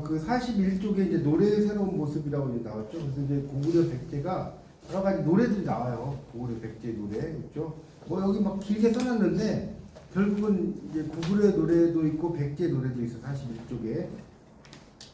그 41쪽에 이제 노래의 새로운 모습이라고 이제 나왔죠. 그래서 이제 고구려 백제가 여러 가지 노래들이 나와요. 고구려 백제 노래 있죠. 뭐 여기 막 길게 써놨는데 결국은 이제 고구려 노래도 있고 백제 노래도 있어. 41쪽에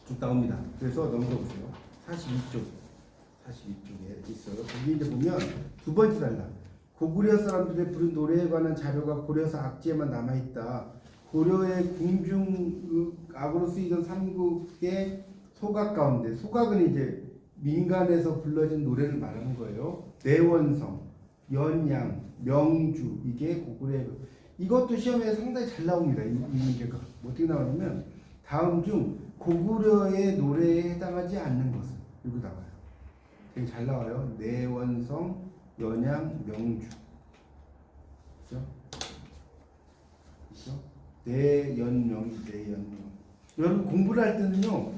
쭉 나옵니다. 그래서 넘겨보세요. 42쪽에 있어요. 거기 이제 보면 두 번째 단락. 고구려 사람들의 부른 노래에 관한 자료가 고려사 악지에만 남아있다. 고려의 궁중악으로 쓰이던 삼국의 소각 가운데, 소각은 이제 민간에서 불러진 노래를 말하는 거예요. 내원성, 연양, 명주, 이게 고구려의, 이것도 시험에 상당히 잘 나옵니다. 이 문제가 어떻게 나오냐면 다음 중 고구려의 노래에 해당하지 않는 것은, 이거 나와요. 되게 잘 나와요. 내원성, 연양, 명주. 그죠? 그죠? 내연명. 여러분 공부를 할 때는요,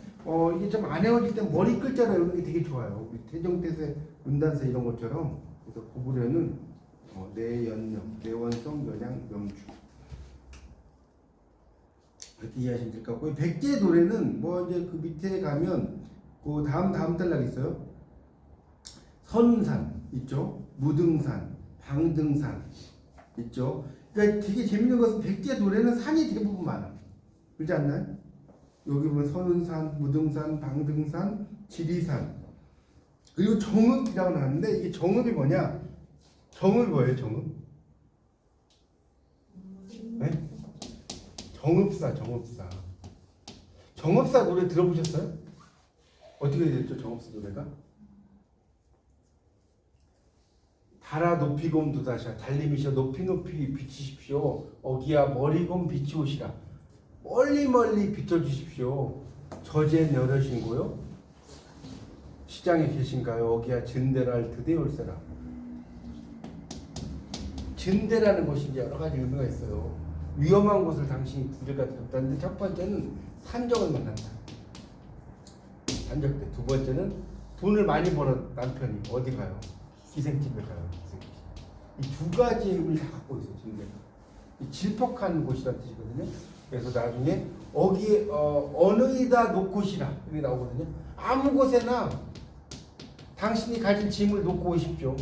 이게 좀 안 외워질 때 머리 글자로 외우는 게 되게 좋아요. 우리 태종태세, 문단세 이런 것처럼. 그래서 고구려는 내연명, 내원성, 연양, 명주. 이렇게 이해하시면 될 것 같고, 백제 노래는 뭐 이제 그 밑에 가면 그 다음 단락 있어요. 선산 있죠. 무등산, 방등산 있죠. 그러니까 되게 재밌는 것은 백제 노래는 산이 대부분 많아. 그렇지 않나요? 여기 보면 선운산, 무등산, 방등산, 지리산, 그리고 정읍이라고 나왔는데 이게 정읍이 뭐냐? 정읍이 뭐예요? 정읍? 네? 정읍사. 정읍사 노래 들어보셨어요? 어떻게 됐죠? 정읍사 노래가? 달아 높이곰 두다샤 달님이셔 높이 비치십시오. 어기야 머리곰 비치오시라 멀리 비춰주십시오. 저제 여러신고요 시장에 계신가요? 어기야 진대랄 드대올세라. 진대라는 곳이 이제 여러 가지 의미가 있어요. 위험한 곳을 당신이 구제가 되었다는데, 첫 번째는 산적을 만난다. 산적대. 두 번째는 돈을 많이 벌어 남편이 어디 가요? 기생집에 가요. 이 두 가지 의미를 다 갖고 있어요. 진대가. 이 질퍽한 곳이라는 뜻이거든요. 그래서 나중에 어기에 어느이다 놓고시라 이렇게 나오거든요. 아무 곳에나 당신이 가진 짐을 놓고 오십시오.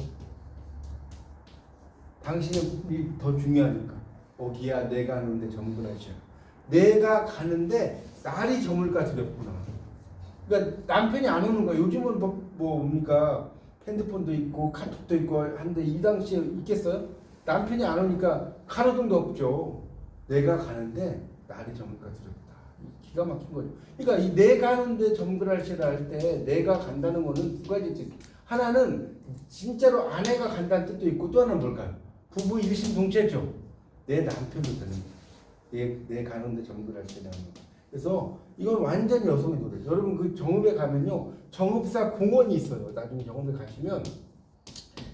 당신이 더 중요하니까. 어기야 내가 가는데 점근하시라. 내가 가는데 날이 저물까 두렵구나. 그러니까 남편이 안 오는 거야. 요즘은 뭡니까? 핸드폰도 있고 카톡도 있고 한데 이 당시에 있겠어요? 남편이 안 오니까 가로등도 없죠. 내가 가는데 날이 저물까 두렵다. 기가 막힌 거죠. 그러니까 이 내 가는데 점근할시라 할 때 내가 간다는 거는 두 가지 뜻. 하나는 진짜로 아내가 간다는 뜻도 있고, 또 하나는 뭘까요? 부부 일심동체죠. 내 남편도 되는 거예요. 내 가는데 점근할시라는 거. 그래서 이건 완전히 여성의 노래. 여러분 그 정읍에 가면요, 정읍사 공원이 있어요. 나중에 정읍에 가시면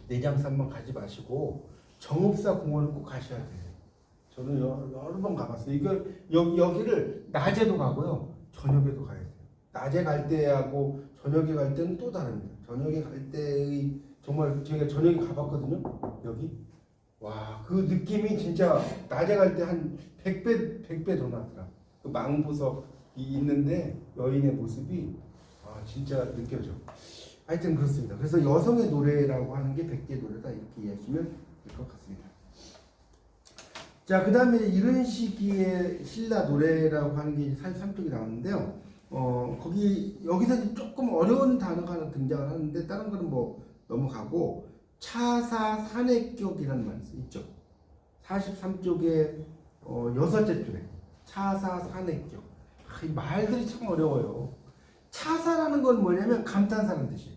내장산만 가지 마시고 정읍사 공원을 꼭 가셔야 돼요. 저는 여러 번 가봤어요. 여기를 낮에도 가고요, 저녁에도 가야 돼요. 낮에 갈 때하고 저녁에 갈 때는 또 다릅니다. 저녁에 갈 때의 정말 제가 저녁에 가봤거든요. 여기 와, 그 느낌이 진짜 낮에 갈 때 한 100배 더 나더라. 그 망부석이 있는데 여인의 모습이 진짜 느껴져. 하여튼 그렇습니다. 그래서 여성의 노래라고 하는 게 백제 노래다, 이렇게 이해하시면 될 것 같습니다. 자, 그 다음에 이런 시기에 신라 노래라고 하는 게 43쪽이 나오는데요. 여기서 조금 어려운 단어가 하나 등장을 하는데 다른 거는 뭐 넘어가고, 차사 산해격이라는 말이 있죠. 43쪽에 여섯째 줄에 차사 산해격. 이 말들이 참 어려워요. 차사라는 건 뭐냐면 감탄사라는 뜻이에요.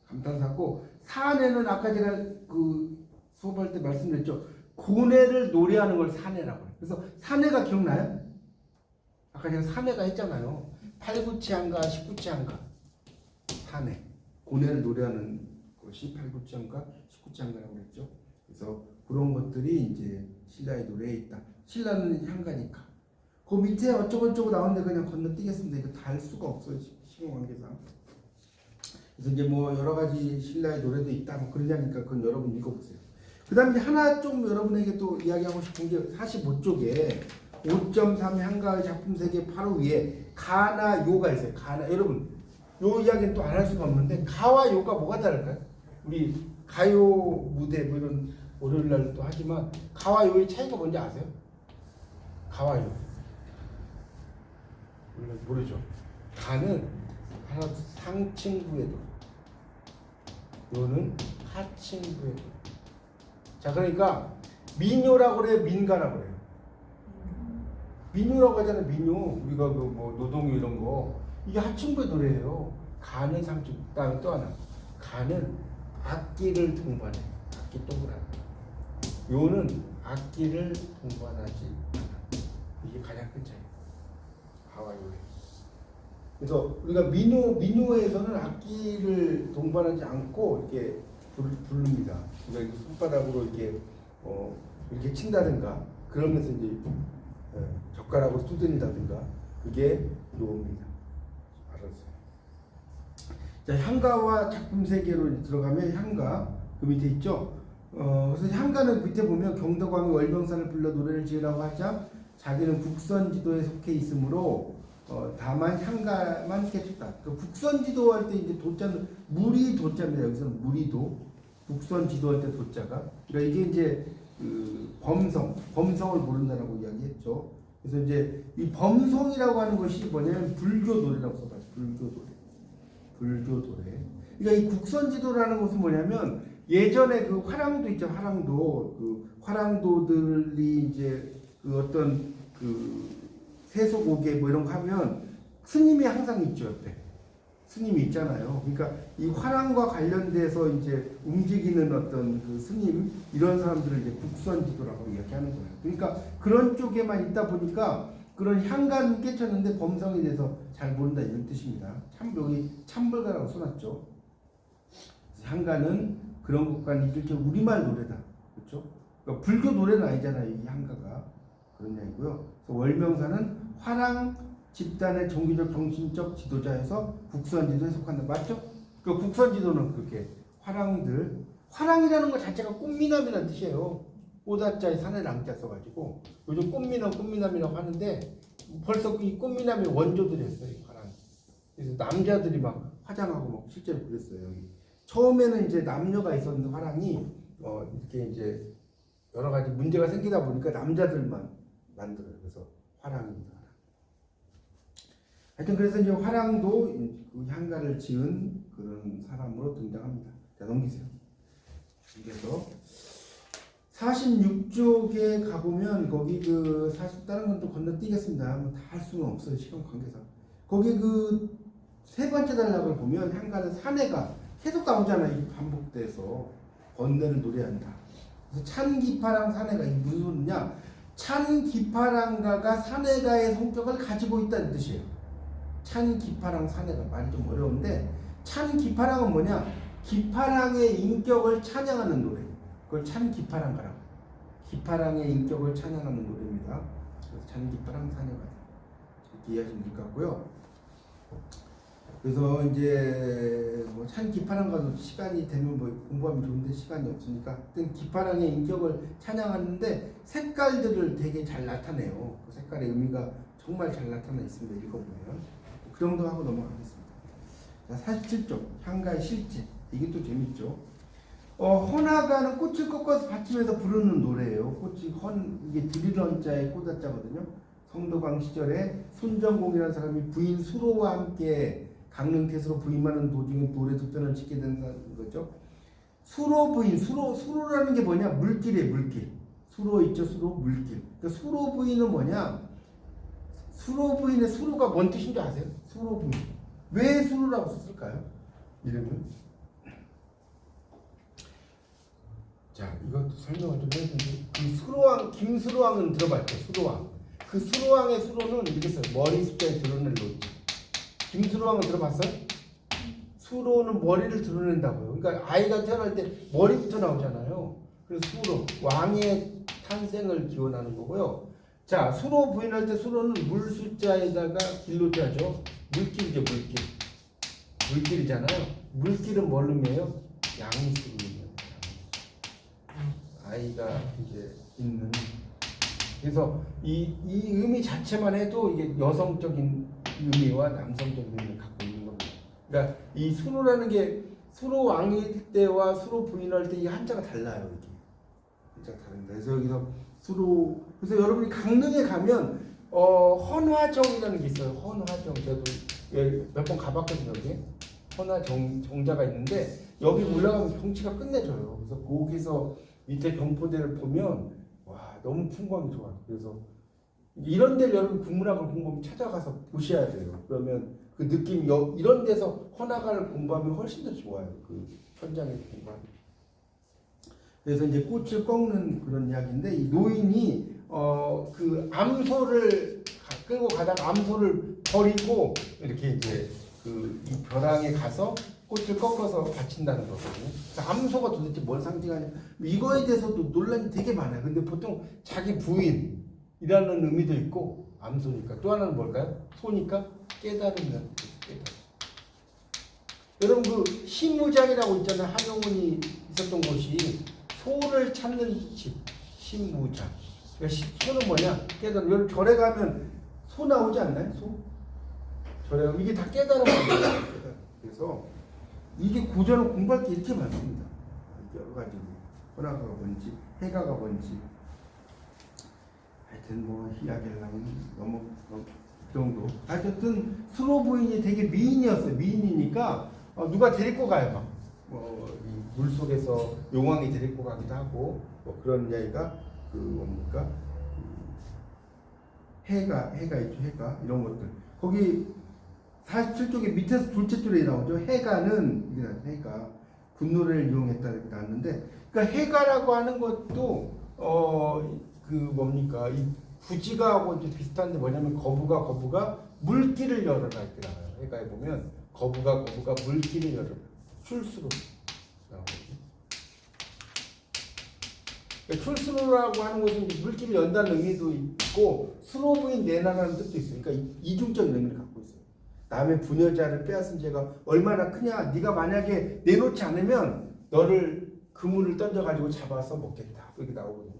감탄사고, 산해는 아까 제가 그 수업할 때 말씀드렸죠. 고뇌를 노래하는 걸 산해라고 해요. 그래서 산해가 기억나요? 아까 제가 산해가 했잖아요. 팔구치한가 십구치한가. 산해. 고뇌를 노래하는 것이 팔구치한가 십구치한가라고 그랬죠. 그래서 그런 것들이 이제 신라의 노래에 있다. 신라는 향가니까. 그 밑에 어쩌고저쩌고 나오는데 그냥 건너뛰겠습니다. 이거 다 할 수가 없어요, 시간 관계상. 그래서 이제 뭐 여러 가지 신라의 노래도 있다, 뭐 그러냐니까 그건 여러분 읽어보세요. 그 다음에 하나 좀 여러분에게 또 이야기하고 싶은 게 45쪽에 5.3 향가의 작품 세계 바로 위에 가나 요가 있어요. 가나 여러분 요 이야기는 또 안 할 수가 없는데 가와 요가 뭐가 다를까요? 우리 가요 무대 뭐 이런 월요일 날 또 하지만 가와 요의 차이가 뭔지 아세요? 가와 요 모르죠. 가는 하나 상층부의 노래, 요는 하층부의 노래. 자 그러니까 민요라고 그래요, 민가라고 그래요. 민요라고 하잖아요. 민요 우리가 그 뭐 노동요 이런 거 이게 하층부의 노래예요. 가는 상층. 그다음에 또 하나 가는 악기를 동반해. 악기 동그라미. 요는 악기를 동반하지 않아. 이게 가장 큰 차이. 가와 요에. 그래서 우리가 민요에서는 악기를 동반하지 않고 이렇게 부릅니다. 그러니까 손바닥으로 이렇게 이렇게 친다든가 그러면서 이제 젓가락으로 두드린다든가 그게 요입니다. 알았어요. 자 향가와 작품 세계로 들어가면 향가 그 밑에 있죠. 그래서 향가는 밑에 보면 경덕왕이 월병산을 불러 노래를 지으라고 하자 자기는 국선지도에 속해 있으므로 다만 향가만 깨쳤다. 그 국선지도 할 때 이제 도자는 물이 도자입니다. 여기서는 물이도 국선지도 할 때 도자가 그러니까 이게 이제 그 범성을 모른다라고 이야기했죠. 그래서 이제 이 범성이라고 하는 것이 뭐냐면 불교 노래라고 써봐요. 불교 노래. 그러니까 이 국선지도라는 것은 뭐냐면 예전에 그 화랑도 있죠. 그 화랑도들이 이제 그 어떤 그 세속오개 뭐 이런 거 하면 스님이 항상 있죠. 옆에 스님이 있잖아요. 그러니까 이 화랑과 관련돼서 이제 움직이는 어떤 그 스님 이런 사람들을 이제 국선지도라고 이야기하는 거예요. 그러니까 그런 쪽에만 있다 보니까 그런 향가는 깨쳤는데 범성에 대해서 잘 모른다 이런 뜻입니다. 참 여기 참불가라고 써놨죠. 향가는 그런 것과는 이렇게 우리말 노래다, 그렇죠? 그러니까 불교 노래는 아니잖아요. 이 향가가 그런 얘기고요. 월명사는 화랑 집단의 종교적 정신적 지도자에서 국선지도에 속한다. 맞죠? 그 국선지도는 그렇게 화랑이라는 것 자체가 꽃미남이라는 뜻이에요. 오다자에 산에 랑자 써가지고 요즘 꽃미남이라고 하는데 벌써 이 꽃미남의 원조들이 했어요. 화랑. 그래서 남자들이 막 화장하고 막 실제로 그랬어요. 여기. 처음에는 이제 남녀가 있었는데 화랑이 이렇게 이제 여러 가지 문제가 생기다 보니까 남자들만 만들어요. 그래서 화랑입니다. 하여튼 그래서 이제 화랑도 그 향가를 지은 그런 사람으로 등장합니다. 자 넘기세요. 그래서 46쪽에 가보면 거기 그 사실 다른 건 또 건너뛰겠습니다. 뭐 다 할 수는 없어요. 시간 관계상. 거기 그 세 번째 단락을 보면 향가는 사내가 계속 나오잖아요. 반복돼서 번뇌를 노래한다. 그래서 찬기파랑 사내가 이게 무슨 소리냐? 찬기파랑가가 사내가의 성격을 가지고 있다는 뜻이에요. 찬기파랑 사내가 말이 좀 어려운데 찬기파랑은 뭐냐? 기파랑의 인격을 찬양하는 노래. 그걸 찬기파랑가라고. 기파랑의 인격을 찬양하는 노래입니다. 그래서 찬기파랑 사내가 이렇게 이해하시면 될 것 같고요. 그래서 이제 뭐 찬기파랑가도 시간이 되면 뭐 공부하면 좋은데 시간이 없으니까 하여튼 기파랑의 인격을 찬양하는데 색깔들을 되게 잘 나타내요. 그 색깔의 의미가 정말 잘 나타나 있습니다. 읽어보면 그 정도 하고 넘어가겠습니다. 자 47쪽 향가의 실제 이게 또 재밌죠. 헌화가는 꽃을 꺾어서 받치면서 부르는 노래예요. 꽃이 이게 드리런자의 꽃자거든요. 성도광 시절에 손정공이라는 사람이 부인 수로와 함께 강릉태수로 부임하는 도중에 노래 두 편을 짓게 된다는 거죠. 수로 부인, 수로라는 게 뭐냐? 물길이에요, 물길. 수로 있죠, 수로, 물길. 그러니까 수로 부인은 뭐냐? 수로 부인의 수로가 뭔 뜻인 줄 아세요? 수로 부인. 왜 수로라고 썼을까요? 이름은? 자, 이것도 설명을 좀 해야 되는데, 이 수로왕, 김수로왕은 들어봤죠, 수로왕. 그 수로왕의 수로는 이렇게 써요. 머리 숫자에 드러낼 로지. 김수로왕은 들어봤어요? 수로는 머리를 드러낸다고요. 그러니까 아이가 태어날 때 머리부터 나오잖아요. 그래서 수로, 왕의 탄생을 기원하는 거고요. 자, 수로 부인할 때 수로는 물 숫자에다가 길로자죠. 물길이죠, 물길. 물길이잖아요. 물길은 뭘 의미해요? 양수를 의미해요. 아이가 이제 있는 그래서 이 의미 자체만 해도 이게 여성적인 의미와 남성적인 의미를 갖고 있는 겁니다. 그러니까 이 수로라는 게 수로 왕일 때와 수로 부인할 때 이 한자가 달라요. 이게 한자가 다릅니다. 그래서 여기서 수로 그래서 여러분이 강릉에 가면 헌화정이라는 게 있어요. 헌화정 저도 몇 번 가봤거든요. 여기 헌화정자가 있는데 여기 올라가면 경치가 끝내줘요. 그래서 거기서 밑에 경포대를 보면 와 너무 풍광이 좋아요. 그래서 이런 데를 여러분 국문학을 공부하면 찾아가서 보셔야 돼요. 그러면 그 느낌 이런 데서 헌화가를 공부하면 훨씬 더 좋아요. 그 현장에서 공부하면. 그래서 이제 꽃을 꺾는 그런 이야기인데 이 노인이 그 암소를 끌고 가다가 암소를 버리고 이렇게 이제 그 이 벼랑에 가서 꽃을 꺾어서 바친다는 거거든요. 그래서 암소가 도대체 뭘 상징하냐 이거에 대해서도 논란이 되게 많아요. 근데 보통 자기 부인이라는 의미도 있고 암소니까 또 하나는 뭘까요? 소니까 깨달음이라는 깨달음. 여러분 그 신무장이라고 있잖아요. 한용운이 있었던 곳이 소를 찾는 집 신무장. 그러니까 소는 뭐냐? 깨달음. 여러분 절에 가면 소 나오지 않나요? 소? 절에 가면 이게 다 깨달음이에요. 그래서 이게 고전을 공부할 게 이렇게 많습니다. 여러 가지 헌화가가 뭔지 해가가 뭔지 하여튼 뭐 이야기를 하면 너무 그 정도. 하여튼 수로 부인이 되게 미인이었어요. 미인이니까 누가 데리고 가요. 막 이 물속에서 용왕이 데리고 가기도 하고 뭐 그런 이야기가 그 뭡니까 해가 있죠. 해가 이런 것들 거기 47쪽에 밑에서 둘째 줄에 나오죠. 해가는 해가 군노래를 이용했다 이렇게 나왔는데 그러니까 해가라고 하는 것도 그 뭡니까 이 부지가하고 이제 비슷한데 뭐냐면 거부가 물길을 열어라 이렇게 나와요. 해가에 보면 거부가 물길을 열어라 출수로 나오거든요. 출수로라고 하는 것은 물길을 연다는 의미도 있고 수로부인 내놔라는 뜻도 있어요. 그러니까 이중적인 의미를 갖고 있어요. 남의 부녀자를 빼앗은 죄가 얼마나 크냐. 네가 만약에 내놓지 않으면 너를 그물을 던져가지고 잡아서 먹겠다. 이렇게 나오거든요.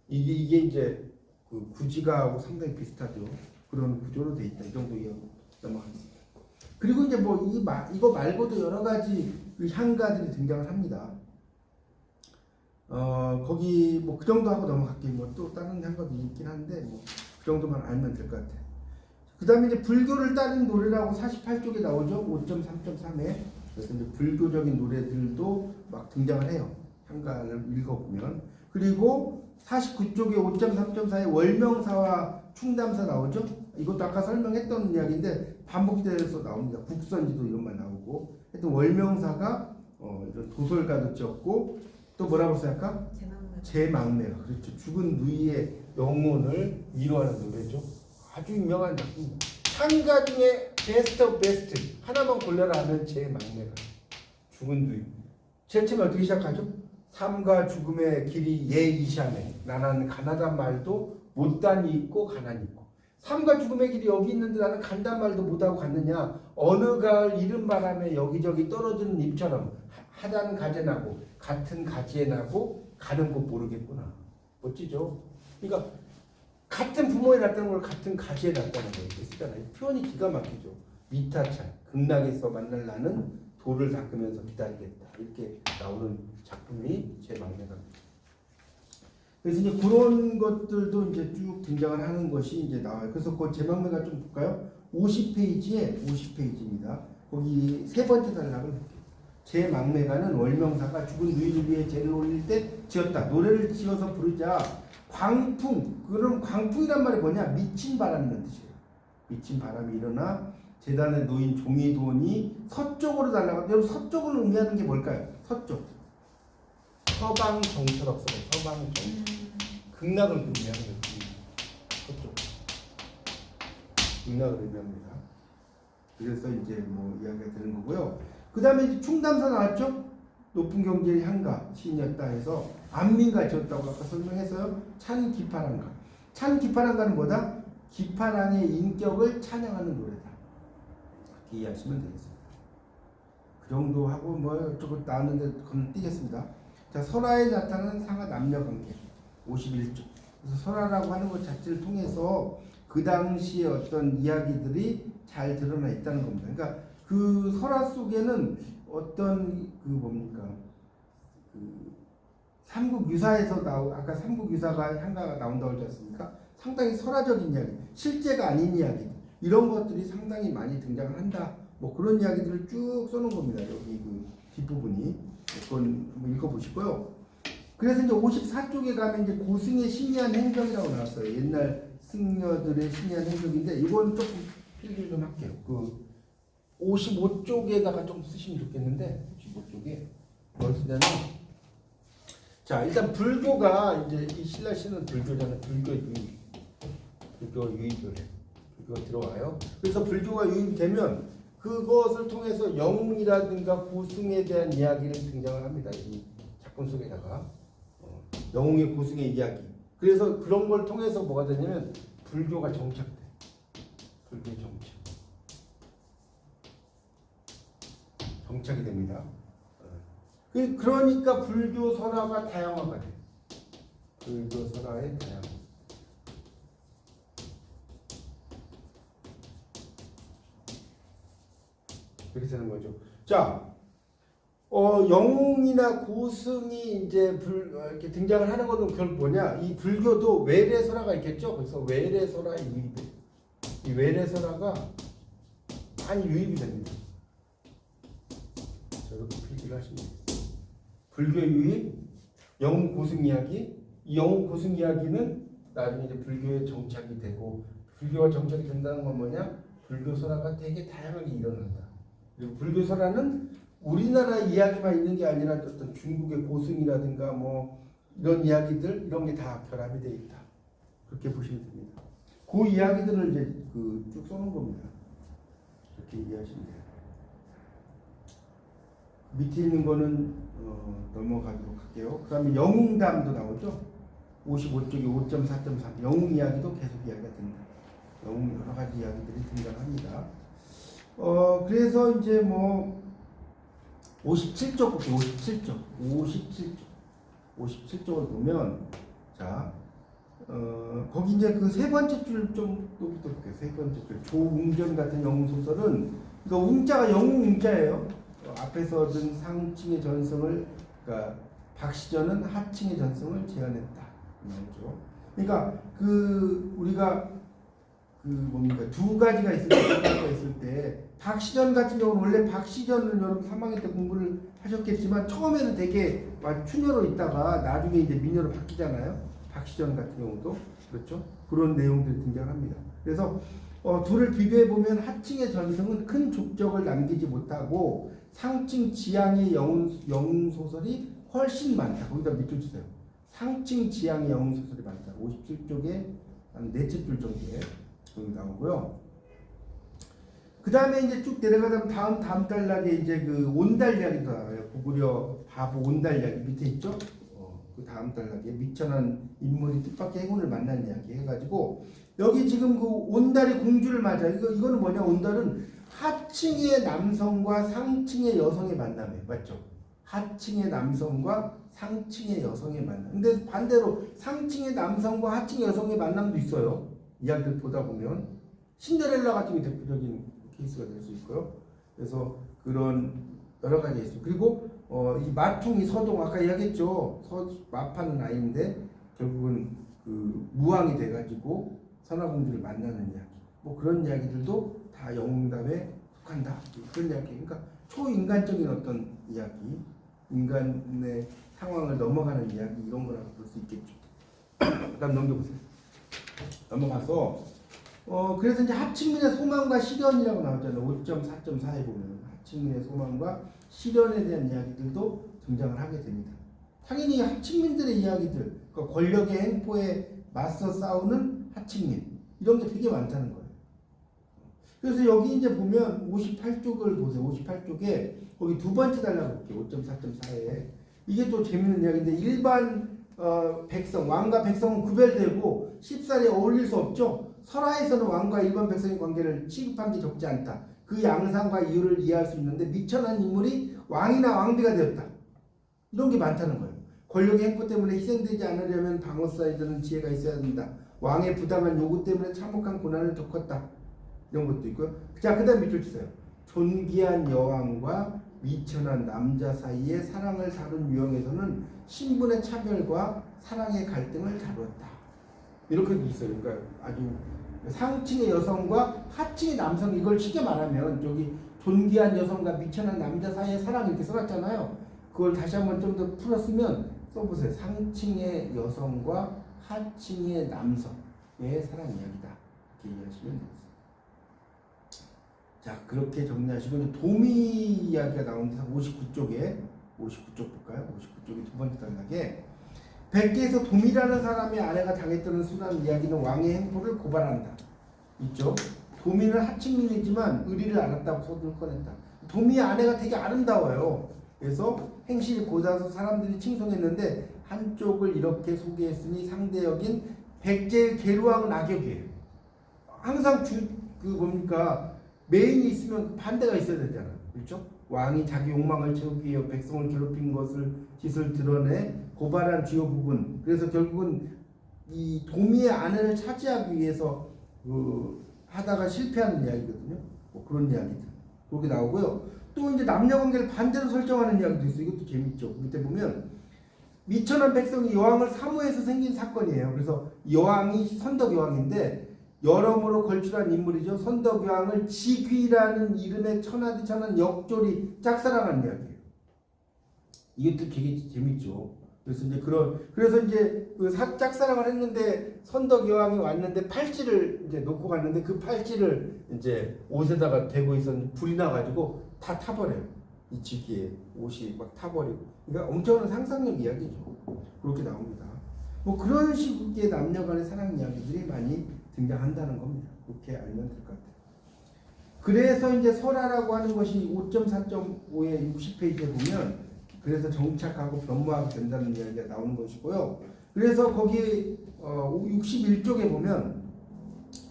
이게 이제 그 구지가하고 상당히 비슷하죠. 그런 구조로 돼 있다. 이 정도 넘어가겠습니다. 그리고 이제 뭐 이거 말고도 여러 가지 향가들이 등장을 합니다. 거기 뭐 그 정도 하고 넘어갈게요. 뭐 또 다른 향가도 있긴 한데 뭐 그 정도만 알면 될 것 같아요. 그 다음에 이제 불교를 따른 노래라고 48쪽에 나오죠. 5.3.3에. 그래서 이제 불교적인 노래들도 막 등장을 해요. 향가를 읽어보면. 그리고 49쪽에 5.3.4에 월명사와 충담사 나오죠. 이것도 아까 설명했던 이야기인데 반복이 돼서 나옵니다. 국선지도 이런 말 나오고. 하여튼 월명사가 이런 도솔가도 지었고 또 뭐라고 써요 아까? 제망매가. 그렇죠. 죽은 누이의 영혼을 위로하는 노래죠. 아주 유명한 작품입니다. 향가 중에 베스트 오브 베스트 하나만 골라라 하면 제망매가 죽은 누이. 제일 처음에 어떻게 시작하죠? 삶과 죽음의 길이 예이샤네. 나는 가나단 말도 못단이 있고 가난이 있고. 삶과 죽음의 길이 여기 있는데 나는 간단 말도 못하고 갔느냐. 어느 가을 이른 바람에 여기저기 떨어지는 잎처럼 하단 가지에 나고 같은 가지에 나고 가는 곳 모르겠구나. 멋지죠? 그러니까 같은 부모에 났다는 걸 같은 가지에 났다는 거 이렇게 쓰잖아요. 표현이 기가 막히죠. 미타찰 극락에서 만날 나는 돌을 닦으면서 기다리겠다. 이렇게 나오는 작품이 제 막내가. 그래서 이제 그런 것들도 이제 쭉 등장을 하는 것이 이제 나와요. 그래서 그 제 막내가 좀 볼까요? 50페이지입니다. 거기 세 번째 단락을 볼게요. 제 막내가는 월명사가 죽은 누이를 위해 제를 올릴 때 지었다. 노래를 지어서 부르자 광풍. 그럼 광풍이란 말이 뭐냐? 미친 바람이라는 뜻이에요. 미친 바람이 일어나 재단에 놓인 종이돈이 서쪽으로 날아가. 여러분 서쪽을 의미하는 게 뭘까요? 서쪽. 서방 정처럼 써요. 서방 정처. 극락을 의미하는 거예요. 서쪽. 극락을 의미합니다. 그래서 이제 뭐 이야기가 되는 거고요. 그 다음에 이제 충담사 나왔죠? 높은 경제의 향가 시인이었다 해서 안민가 지었다고 아까 설명했어요. 찬 기파랑가. 찬 기파랑가는 뭐다? 기파랑의 인격을 찬양하는 노래다. 그렇게 이해하시면 되겠습니다. 그 정도 하고 뭐 조금 나왔는데 건너뛰겠습니다. 자, 설화에 나타나는 상하 남녀관계 51쪽. 그래서 설화라고 하는 것 자체를 통해서 그 당시의 어떤 이야기들이 잘 드러나 있다는 겁니다. 그러니까 그 설화 속에는 어떤 그 뭡니까 그 삼국유사에서 아까 삼국유사가 한가가 나온다고 하지 않습니까? 상당히 설화적인 이야기, 실제가 아닌 이야기 이런 것들이 상당히 많이 등장을 한다. 뭐 그런 이야기들을 쭉 써놓은 겁니다. 여기 그 뒷부분이 그건 한번 읽어보시고요. 그래서 이제 54쪽에 가면 이제 고승의 신이한 행정이라고 나왔어요. 옛날 승려들의 신이한 행정인데 이건 조금 필기를 좀 할게요. 그 55쪽에다가 좀 쓰시면 좋겠는데 55쪽에 뭘 쓰냐면 자 일단 불교가 이제 이 신라시는 불교잖아요. 불교 유입을 해. 불교가 들어와요. 그래서 불교가 유입되면 그것을 통해서 영웅이라든가 고승에 대한 이야기를 등장을 합니다. 이 작품 속에다가 영웅의 고승의 이야기. 그래서 그런 걸 통해서 뭐가 되냐면 불교가 정착돼. 불교의 정착이 됩니다. 그러니까 불교 설화가 다양화가 돼. 불교 설화의 다양화. 그렇게 되는 거죠. 자, 영웅이나 고승이 이제 이렇게 등장을 하는 것은 결국 뭐냐? 이 불교도 외래설화가 있겠죠. 그래서 외래설화의 유입이 이 외래설화가 많이 유입이 됩니다. 자, 이렇게 필기를 하시면 돼요. 불교 유입, 영웅 고승 이야기. 이 영웅 고승 이야기는 나중에 이제 불교에 정착이 되고 불교가 정착이 된다는 건 뭐냐? 불교 설화가 되게 다양하게 일어난다. 그리고 불교 설화는 우리나라 이야기만 있는 게 아니라 어떤 중국의 고승이라든가 뭐 이런 이야기들 이런 게 다 결합이 되어 있다. 그렇게 보시면 됩니다. 그 이야기들을 이제 쭉 써놓은 겁니다. 이렇게 이해하시면 돼요. 밑에 있는 거는 넘어가도록 할게요. 그 다음에 영웅담도 나오죠. 55쪽에 5.4.3 영웅 이야기도 계속 이야기가 됩니다. 영웅 여러 가지 이야기들이 등장합니다. 그래서 이제 뭐 57쪽 볼게요. 57쪽을 보면 자 거기 이제 그 세 번째 줄 좀 또 볼게요. 세 번째 줄 조웅전 같은 영웅 소설은 그러니까 웅자가 영웅 웅자예요. 앞에서든 상층의 전승을 그러니까 박시전은 하층의 전승을 재현했다. 나오죠. 그러니까 우리가 뭡니까 두 가지가 있을 때 박시전 같은 경우는 원래 박시전을 여러분 3학년 때 공부를 하셨겠지만 처음에는 되게 추녀로 있다가 나중에 이제 미녀로 바뀌잖아요. 박시전 같은 경우도 그렇죠. 그런 내용들이 등장합니다. 그래서 둘을 비교해 보면 하층의 전승은 큰 족적을 남기지 못하고 상층 지향의 영웅 소설이 훨씬 많다. 거기다 밑줄 주세요. 상층 지향의 영웅 소설이 많다. 57쪽에 한 넷째 줄 정도에 여기 나오고요. 그 다음에 이제 쭉 내려가다 다음 단락에 이제 그 온달 이야기도 나와요. 고구려 바보 온달 이야기 밑에 있죠. 그 다음 단락에 미천한 인물이 뜻밖의 행운을 만난 이야기 해가지고 여기 지금 그 온달이 공주를 맞아. 이거는 뭐냐? 온달은 하층의 남성과 상층의 여성의 만남이에요. 맞죠? 하층의 남성과 상층의 여성의 만남. 근데 반대로 상층의 남성과 하층의 여성의 만남도 있어요. 이야기를 보다 보면 신데렐라 같은 게 대표적인 케이스가 될 수 있고요. 그래서 그런 여러 가지가 있어요. 그리고 이 마퉁이 서동 아까 이야기했죠. 마파는 아이인데 결국은 그 무왕이 돼가지고 선화공주를 만나는 이야기. 뭐 그런 이야기들도 다 영웅담에 속한다. 그런 이야기. 그러니까 초인간적인 어떤 이야기, 인간의 상황을 넘어가는 이야기 이런 거라고 볼 수 있겠죠. 그다음 넘겨보세요. 넘어가서 그래서 이제 하층민의 소망과 시련이라고 나왔잖아요. 5.4.4에 보면 하층민의 소망과 시련에 대한 이야기들도 등장을 하게 됩니다. 당연히 하층민들의 이야기들, 그러니까 권력의 행포에 맞서 싸우는 하층민 이런 게 되게 많다는 거예요. 그래서 여기 이제 보면 58쪽을 보세요. 58쪽에 거기 두 번째 달라 볼게요. 5.4.4에 이게 또 재밌는 이야기인데 일반 백성, 왕과 백성은 구별되고 쉽사리 어울릴 수 없죠. 설화에서는 왕과 일반 백성의 관계를 취급한 게 적지 않다. 그 양상과 이유를 이해할 수 있는데 미천한 인물이 왕이나 왕비가 되었다. 이런 게 많다는 거예요. 권력의 행포 때문에 희생되지 않으려면 방어사에 드는 지혜가 있어야 된다. 왕의 부당한 요구 때문에 참혹한 고난을 겪었다. 이런 것도 있고요. 자, 그 다음 밑줄 치세요. 존귀한 여왕과 미천한 남자 사이의 사랑을 다룬 유형에서는 신분의 차별과 사랑의 갈등을 다루었다. 이렇게 있어요. 그러니까 아주 상층의 여성과 하층의 남성, 이걸 쉽게 말하면 저기 존귀한 여성과 미천한 남자 사이의 사랑 이렇게 써놨잖아요. 그걸 다시 한번 좀 더 풀었으면 써보세요. 상층의 여성과 하층의 남성의 사랑 이야기다. 이렇게 이해하시면 되겠습니다. 자, 그렇게 정리하시고 이제 도미 이야기가 나오는데 59쪽에 59쪽 볼까요? 59쪽의 두 번째 단락에 백계에서 도미라는 사람의 아내가 당했다는 순한 이야기는 왕의 행포를 고발한다. 있죠? 도미는 하층민이지만 의리를 알았다고 소문을 꺼냈다. 도미의 아내가 되게 아름다워요. 그래서 행실이 고다서 사람들이 칭송했는데 한쪽을 이렇게 소개했으니 상대역인 백제의 계루왕은 악역이에요. 항상 뭡니까? 메인이 있으면 반대가 있어야 되잖아요. 그렇죠? 왕이 자기 욕망을 채우기 위해 백성을 괴롭힌 짓을 드러내 고발한 주요 부분. 그래서 결국은 이 도미의 아내를 차지하기 위해서 하다가 실패하는 이야기거든요. 뭐 그런 이야기들. 그렇게 나오고요. 또 이제 남녀 관계를 반대로 설정하는 이야기도 있어요. 이것도 재밌죠. 밑에 보면 미천한 백성이 여왕을 사모해서 생긴 사건이에요. 그래서 여왕이 선덕여왕인데 여러모로 걸출한 인물이죠. 선덕여왕을 지귀라는 이름의 천하디천한 역졸이 짝사랑하는 이야기예요. 이것도 되게 재밌죠. 그래서 이제 짝사랑을 했는데 선덕여왕이 왔는데 팔찌를 이제 놓고 갔는데 그 팔찌를 이제 옷에다가 대고 있었는데 불이 나가지고 다 타버려요. 이 지귀에 옷이 막 타버리고. 그러니까 엄청난 상상력 이야기죠. 그렇게 나옵니다. 뭐 그런 식의 남녀간의 사랑 이야기들이 많이 등장한다는 겁니다. 그렇게 알면 될 것 같아요. 그래서 이제 설화라고 하는 것이 5.4.5의 60페이지에 보면 그래서 정착하고 변모하게 된다는 이야기가 나오는 것이고요. 그래서 거기 61쪽에 보면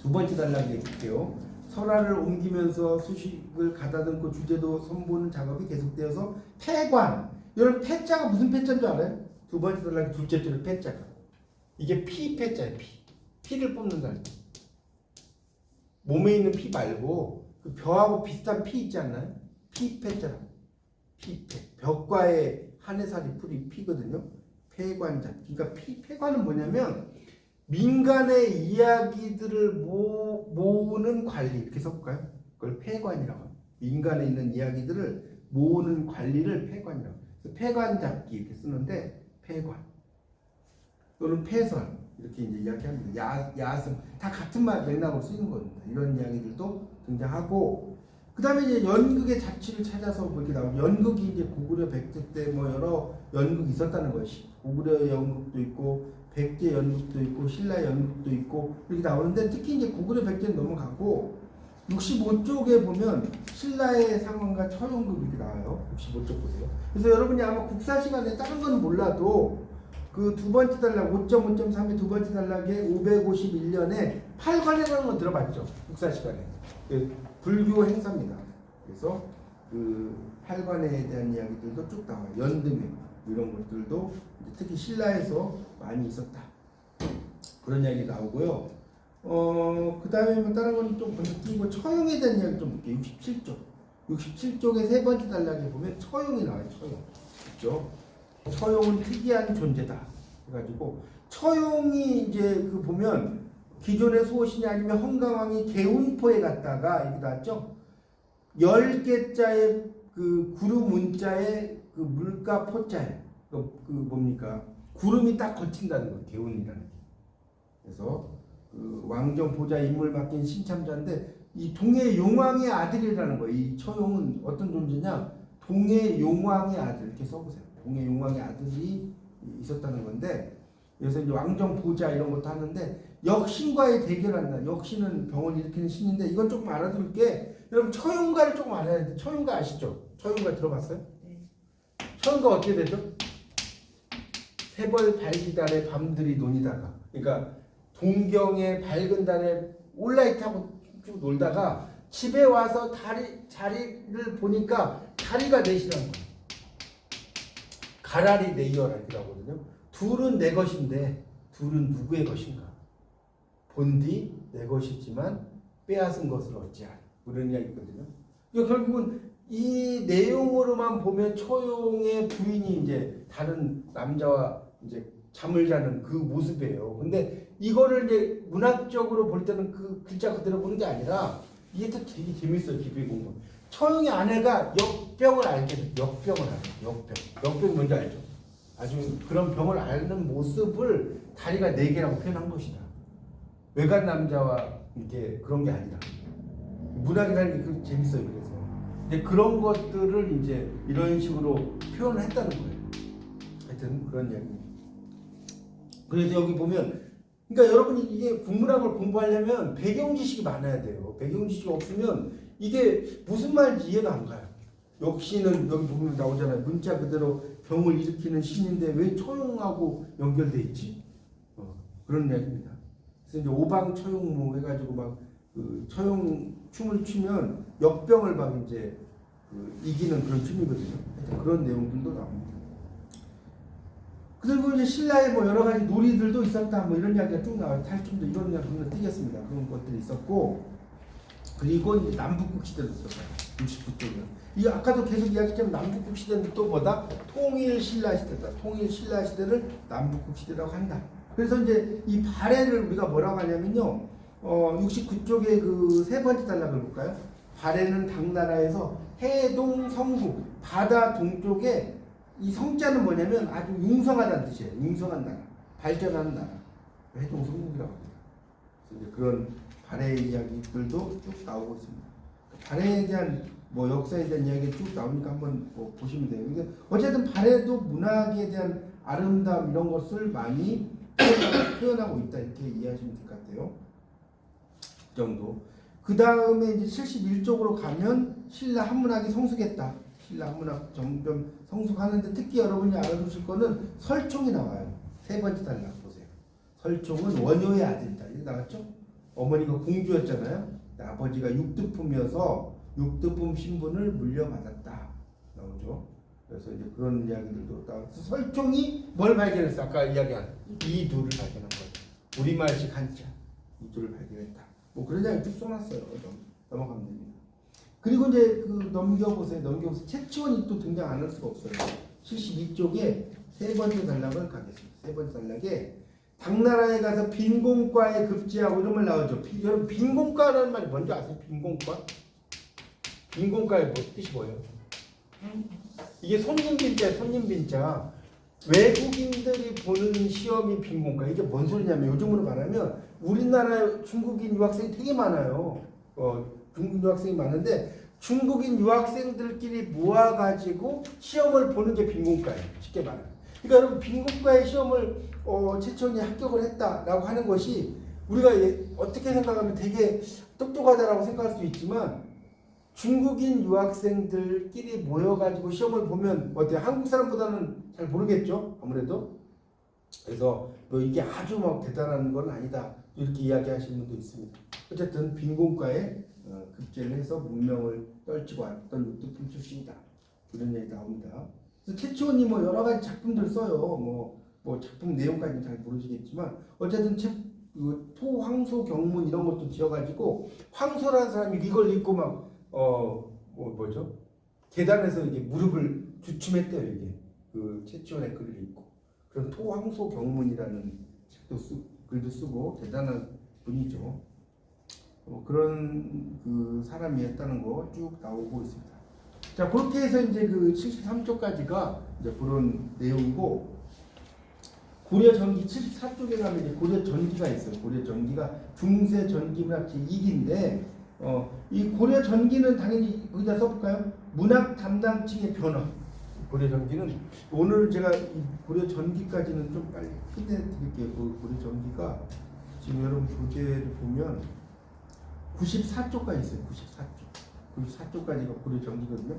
두 번째 단락에 볼게요. 설화를 옮기면서 수식을 가다듬고 주제도 선보는 작업이 계속되어서 폐관. 여러분 폐자가 무슨 폐자인 줄 알아요? 두 번째 단락의 둘째 줄의 폐자가. 이게 폐자예요. 피를 뽑는다는 거. 몸에 있는 피 말고 그 벼하고 비슷한 피 있지 않나요? 폐자라고. 벽과의 한해살이 풀이 피거든요. 폐관자. 그러니까 폐관은 뭐냐면 민간의 이야기들을 모으는 관리, 이렇게 써볼까요? 그걸 폐관이라고 합니다. 민간에 있는 이야기들을 모으는 관리를 폐관이라고 합니다. 그래서 폐관 잡기 이렇게 쓰는데 폐관 또는 폐설 이렇게 이제 이야기합니다. 야승 다 같은 말 맥락으로 쓰이는 겁니다. 이런 이야기들도 등장하고 그 다음에 이제 연극의 자취를 찾아서 뭐 이렇게 나오고 연극이 이제 고구려 백제 때 뭐 여러 연극이 있었다는 것이 고구려 연극도 있고 백제 연극도 있고 신라 연극도 있고 이렇게 나오는데 특히 이제 고구려 백제는 넘어가고 65쪽에 보면 신라의 상황과 처연극 이렇게 나와요. 65쪽 보세요. 그래서 여러분이 아마 국사 시간에 다른 건 몰라도 그 두 번째 단락 5.5.3의 두 번째 단락에 551년에 팔관이라는 건 들어봤죠. 국사 시간에. 불교 행사입니다. 그래서 그 팔관에 대한 이야기들도 쭉 나와요. 연등회 이런 것들도 특히 신라에서 많이 있었다. 그런 이야기 나오고요. 그 다음에 뭐 다른 건 좀 느끼고 처용에 대한 이야기 좀 볼게요. 67쪽. 67쪽의 세 번째 단락에 보면 처용이 나와요. 처용. 그렇죠? 처용은 특이한 존재다. 그래가지고 처용이 이제 그 보면 기존의 수호신이 아니면 헌강왕이 개운포에 갔다가 이렇게 나왔죠. 10개자의 그 구름 문자에 그 물가 포자에 그 뭡니까 구름이 딱 거친다는 거 개운이라는 게. 그래서 그 왕정 보좌 임무를 맡긴 신참자인데 이 동해 용왕의 아들이라는 거. 이 처용은 어떤 존재냐? 동해 용왕의 아들 이렇게 써보세요. 동해 용왕의 아들이 있었다는 건데 그래서 이제 왕정 보좌 이런 것도 하는데 역신과의 대결한다. 역신은 병을 일으키는 신인데 이건 조금 알아둘 게 여러분 처용가를 조금 알아야 돼. 처용가 아시죠? 처용가 들어봤어요? 네. 처용가 어떻게 되죠? 새벌 발기달에 밤들이 논이다가 그러니까 동경의 밝은 달에 온라이트 하고 쭉 놀다가 집에 와서 자리를 보니까 다리가 넷이라는 거예요. 가라리 네이어라기도 하거든요. 둘은 내 것인데 둘은 누구의 것인가? 본디 내 것이지만 빼앗은 것을 어찌하리. 그런 이야기거든요. 그러니까 결국은 이 내용으로만 보면 초용의 부인이 이제 다른 남자와 이제 잠을 자는 그 모습이에요. 근데 이거를 이제 문학적으로 볼 때는 그 글자 그대로 보는 게 아니라 이게 또 되게 재밌어요. 기비 공부. 초용의 아내가 역병을 알게 돼. 역병을 알아요. 역병 뭔지 알죠? 아주 그런 병을 앓는 모습을 다리가 4개라고 표현한 것이다. 외간 남자와 이게 그런 게 아니라 문학이라는 게 재밌어요. 그래서 근데 그런 것들을 이제 이런 식으로 표현을 했다는 거예요. 하여튼 그런 이야기입니다. 그래서 여기 보면 그러니까 여러분이 이게 국문학을 공부하려면 배경 지식이 많아야 돼요. 배경 지식이 없으면 이게 무슨 말인지 이해가 안 가요. 역시는 여기 보면 나오잖아요. 문자 그대로 병을 일으키는 신인데 왜 초용하고 연결돼 있지? 그런 이야기입니다. 그래서 이제 오방초용무 해가지고 막 그 처용 춤을 추면 역병을 막 이제 이기는 그런 춤이거든요. 그런 내용들도 나옵니다. 그리고 이제 신라의 뭐 여러 가지 놀이들도 있었다. 뭐 이런 이야기가 쭉 나와요. 탈춤도 이런 이야기가 뜨겠습니다. 그런 것들이 있었고, 그리고 이제 남북국 시대도 있었어요. 69쪽이요. 이 아까도 계속 이야기했지만 남북국 시대는 또 뭐다? 통일 신라 시대다. 통일 신라 시대를 남북국 시대라고 한다. 그래서 이제 이 발해를 우리가 뭐라고 하냐면요. 69쪽의 그 세 번째 단락을 볼까요? 발해는 당나라에서 해동 성국, 바다 동쪽에 이 성자는 뭐냐면 아주 융성하다는 뜻이에요. 융성한 나라, 발전하는 나라. 해동 성국이라고 합니다. 그래서 이제 그런 발해 이야기들도 쭉 나오고 있습니다. 발해에 대한 뭐 역사에 대한 이야기 쭉 나오니까 한번 뭐 보시면 돼요. 근데 어쨌든 발해도 문학에 대한 아름다움 이런 것을 많이 표현하고 있다 이렇게 이해하시면 될 것 같아요. 그 정도. 그 다음에 이제 71쪽으로 가면 신라 한문학이 성숙했다. 신라 한문학 점점 성숙하는데 특히 여러분이 알아두실 거는 설총이 나와요. 세 번째 단락 보세요. 설총은 원효의 아들이다. 이게 나왔죠? 어머니가 공주였잖아요. 아버지가 육두품이어서 육두품 신분을 물려받았다. 나오죠. 그래서 이제 그런 이야기들도 나와서 설총이 뭘 발견했어? 아까 이야기한 이두를 발견한 거예요. 우리말식 한자 이두를 발견했다. 뭐 그런 이야기 쭉 써놨어요. 넘어가면 됩니다. 그리고 이제 그 넘겨보세요. 채치원이 또 등장 안 할 수가 없어요. 72쪽에 세 번째 단락을 가겠습니다. 세 번째 단락에 당나라에 가서 빈공과에 급제하고 이런 말 나오죠. 여러분 빈공과라는 말이 뭔지 아세요? 빈공과? 빈공과의 뭐 뜻이 뭐예요? 이게 손님빈자예요. 손님빈자. 외국인들이 보는 시험이 빈공과. 이게 뭔 소리냐면 요즘으로 말하면 우리나라 중국인 유학생이 되게 많아요. 중국 유학생이 많은데 중국인 유학생들끼리 모아가지고 시험을 보는 게 빈공과예요. 쉽게 말하면. 그러니까 여러분 빈공과의 시험을 최천이 합격을 했다라고 하는 것이 우리가 어떻게 생각하면 되게 똑똑하다라고 생각할 수 있지만 중국인 유학생들끼리 모여가지고 시험을 보면 어때요? 한국 사람보다는 잘 모르겠죠? 아무래도. 그래서 뭐 이게 아주 막 대단한 건 아니다. 이렇게 이야기하시는 분도 있습니다. 어쨌든 빈공과에 급제를 해서 문명을 떨치고 왔던 육두품 출신이다. 이런 얘기 나옵니다. 그래서 최치원이 뭐 여러 가지 작품들 써요. 뭐 작품 내용까지는 잘 모르시겠지만 어쨌든 토황소 경문 이런 것도 지어가지고 황소라는 사람이 이걸 읽고 막 뭐죠? 계단에서 이게 무릎을 주춤했대요. 이게 그 최치원의 글을 읽고 그런 토황소 경문이라는 글도 쓰고 대단한 분이죠. 그런 그 사람이었다는 거 쭉 나오고 있습니다. 자, 그렇게 해서 이제 그 73쪽까지가 이제 그런 내용이고 고려 전기 74쪽에 가면 이제 고려 전기가 있어요. 고려 전기가 중세 전기문학 제1기인데 이 고려 전기는 당연히 여기다 써볼까요? 문학 담당층의 변화. 고려 전기는 오늘 제가 이 고려 전기까지는 좀 빨리 끝내드릴게요. 그 고려 전기가 지금 여러분 교재를 보면 94쪽까지 있어요. 94쪽까지가 고려 전기거든요.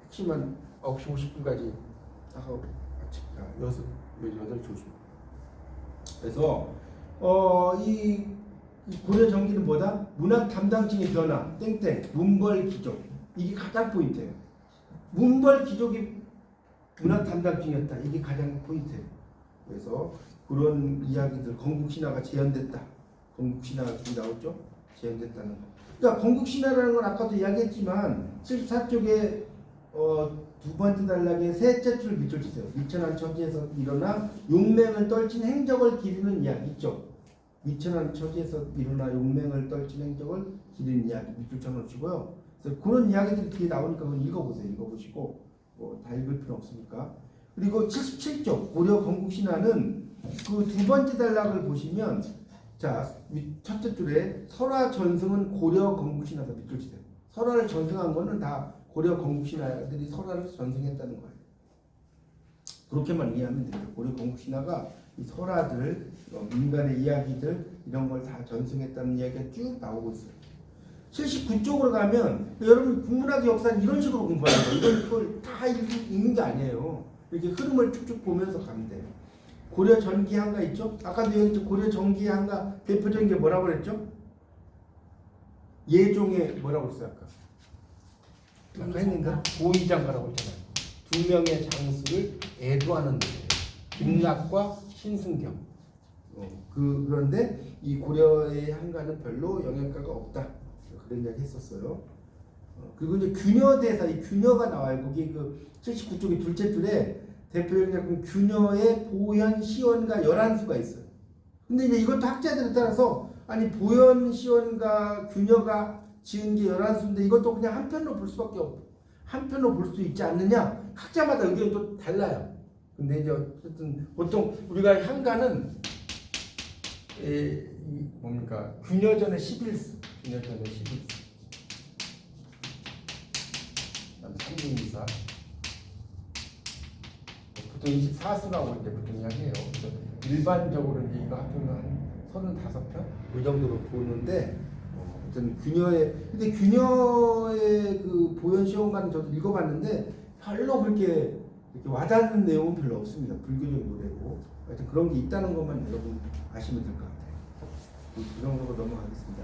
핵심만 9시 50분까지 하고 아침 8시 50분. 그래서 이 고려 전기는 뭐다? 문학 담당층의 변화, 땡땡, 문벌 귀족. 이게 가장 포인트예요. 문벌 귀족이 문학 담당증이었다. 이게 가장 포인트예요. 그래서 그런 이야기들 건국신화가 재현됐다. 건국신화가 나오죠. 재현됐다는 거. 그러니까 건국신화라는 건 아까도 이야기했지만 74쪽에 두 번째 단락의 셋째 줄 밑줄 치세요. 미천한 처지에서 일어나 용맹을 떨친 행적을 기리는 이야기 있죠. 미천한 처지에서 일어나 용맹을 떨친 행적을 기리는 이야기 밑줄 쳐놓으시고요. 그래서 그런 이야기들이 뒤에 나오니까 그건 읽어보세요. 읽어보시고 다 읽을 필요 없으니까. 그리고 77쪽 고려 건국신화는 그 두 번째 단락을 보시면 자 첫째 줄에 설화 전승은 고려 건국신화다 밑줄 치세요. 설화를 전승한 거는 다 고려 건국신화들이 설화를 전승했다는 거예요. 그렇게만 이해하면 돼요. 고려 건국신화가 이 설화들, 민간의 이야기들 이런 걸 다 전승했다는 이야기가 쭉 나오고 있어요. 79쪽으로 가면 여러분 국문학의 역사는 이런 식으로 공부하는 거예요. 이걸 다 읽는 게 아니에요. 이렇게 흐름을 쭉쭉 보면서 가면 돼요. 고려 전기한가 있죠? 아까도 여기 고려 전기한가 대표적인 게 뭐라고 그랬죠? 예종의 뭐라고 했어요 아까 했는가? 고이장가라고 했잖아요. 두 명의 장수를 애도하는 노래예요. 김낙과 신승경. 그런데 이 고려의 한가는 별로 영향가가 없다. 그런 이야기 했었어요. 그리고 이제 균여대사, 이 균여가 나와요. 거기 그 79쪽의 둘째 줄에 대표적인 작품 균여의 보현, 시원가 11수가 있어요. 근데 이제 이것도 학자들에 따라서 아니 보현, 시원가, 균여가 지은 게 11수인데 이것도 그냥 한 편으로 볼 수밖에 없고 한 편으로 볼 수 있지 않느냐? 학자마다 의견이 또 달라요. 근데 이제 어쨌든 보통 우리가 한가는 뭡니까? 균여전의 11수. 균여전의 11수. 324. 보통 24수라고 이제 보통 이야기해요. 그래서 일반적으로 이제 이거 합치면 한 35편? 이 정도로 보는데 어떤 근데 균여의 그 보현 시험가는 저도 읽어봤는데 별로 그렇게 와닿는 내용은 별로 없습니다. 불교적 노래고 하여튼 그런 게 있다는 것만 여러분 아시면 될 것 같아요. 그 정도로 넘어가겠습니다.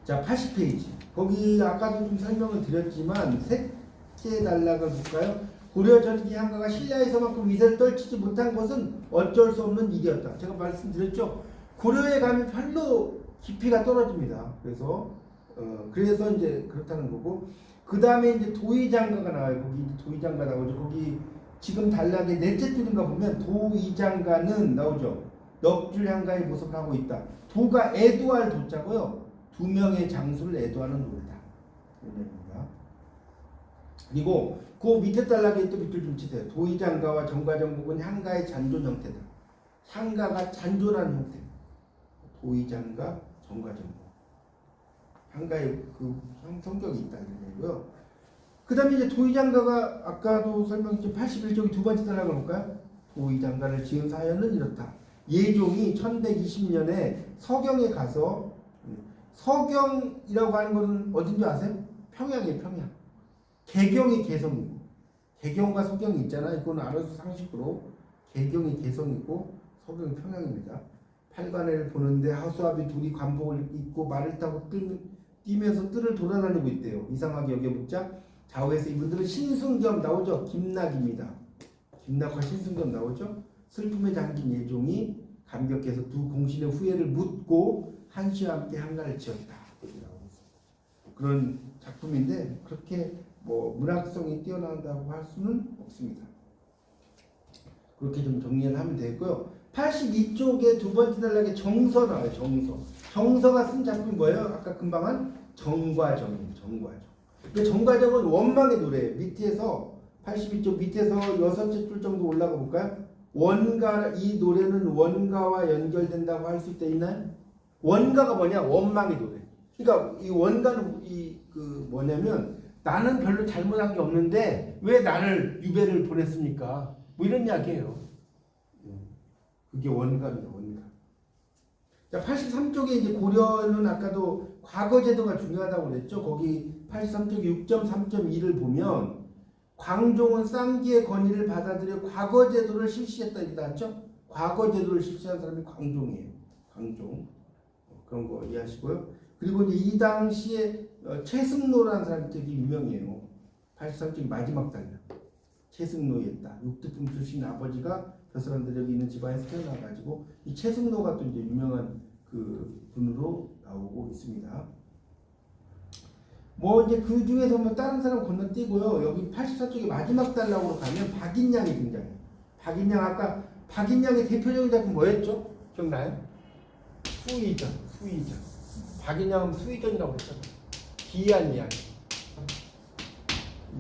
자, 80페이지. 거기 아까도 좀 설명을 드렸지만 셋째 단락을 볼까요? 고려 전기 한가가 신라에서만큼 위세를 떨치지 못한 것은 어쩔 수 없는 일이었다. 제가 말씀드렸죠. 고려에 가면 별로 깊이가 떨어집니다. 그래서 이제 그렇다는 거고, 그 다음에 이제 도의장가가 나와요. 거기 이제 도의장가 나오죠. 거기 지금 단락의 넷째 줄인가 보면 도의장가는 나오죠. 넉줄향가의 모습을 하고 있다. 도가 애도할 도자고요. 두 명의 장수를 애도하는 노래다. 이겁니다. 그리고 그 밑에 단락에 또 밑줄 좀 치세요. 도의장가와 정가정복은 향가의 잔존 형태다. 향가가 잔존하는 형태. 도의장가, 정가정복. 향가의 그 성격이 있다 이런 얘기고요. 그 다음에 이제 도의장가가 아까도 설명했죠. 81쪽이 두 번째 단락을 볼까요? 도의장가를 지은 사연은 이렇다. 예종이 1120년에 서경에 가서 서경이라고 하는 것은 어딘지 아세요? 평양이에요. 평양. 개경이 개성이고 개경과 서경이 있잖아요. 이건 알아서 상식으로 개경이 개성이고 서경이 평양입니다. 팔관을 보는데 하수아비 둘이 관복을 입고 말을 타고 뛰면서 뜰을 돌아다니고 있대요. 이상하게 여겨보자 좌우에서 이분들은 신승겸 나오죠. 김낙입니다. 김낙과 신승겸 나오죠. 슬픔에 잠긴 예종이 감격해서 두 공신의 후예를 묻고 한시와 함께 한가를 지었다. 그런 작품인데 그렇게 뭐 문학성이 뛰어난다고 할 수는 없습니다. 그렇게 좀 정리를 하면 되고요. 82쪽에 두 번째 단락에 정서 나와요. 정서가 쓴 작품이 뭐예요? 아까 금방 한 정과정입니다. 정과정. 근데 정과정은 원망의 노래예요. 밑에서 82쪽 밑에서 여섯째 줄 정도 올라가 볼까요? 이 노래는 원가와 연결된다고 할 수 있다 있나요? 원가가 뭐냐? 원망의 노래. 그러니까 이 원가는 뭐냐면 나는 별로 잘못한 게 없는데 왜 나를 유배를 보냈습니까? 뭐 이런 이야기예요. 그게 원가입니다. 원가. 자, 83쪽에 이제 고려는 아까도 과거 제도가 중요하다고 그랬죠. 거기 83쪽 6.3.2를 보면 광종은 쌍기의 건의를 받아들여 과거 제도를 실시했다 이렇게 나왔죠. 과거 제도를 실시한 사람이 광종이에요. 광종. 그런 거 이해하시고요. 그리고 이제 이 당시에 최승로라는 사람이 되게 유명해요. 83쪽 마지막 단락. 최승로였다. 육두품 출신 아버지가 벼슬아들에게 있는 집안에서 태어나가지고 이 최승로가 또 이제 유명한 그 분으로 나오고 있습니다. 뭐 이제 그 중에서 뭐 다른 사람 건너뛰고요. 여기 84쪽의 마지막 단락으로 가면 박인양이 등장해요. 박인양 아까 박인양의 대표적인 작품 뭐였죠? 기억나요? 수의전. 박인양은 수의전이라고 했잖아요. 기이한 이야기.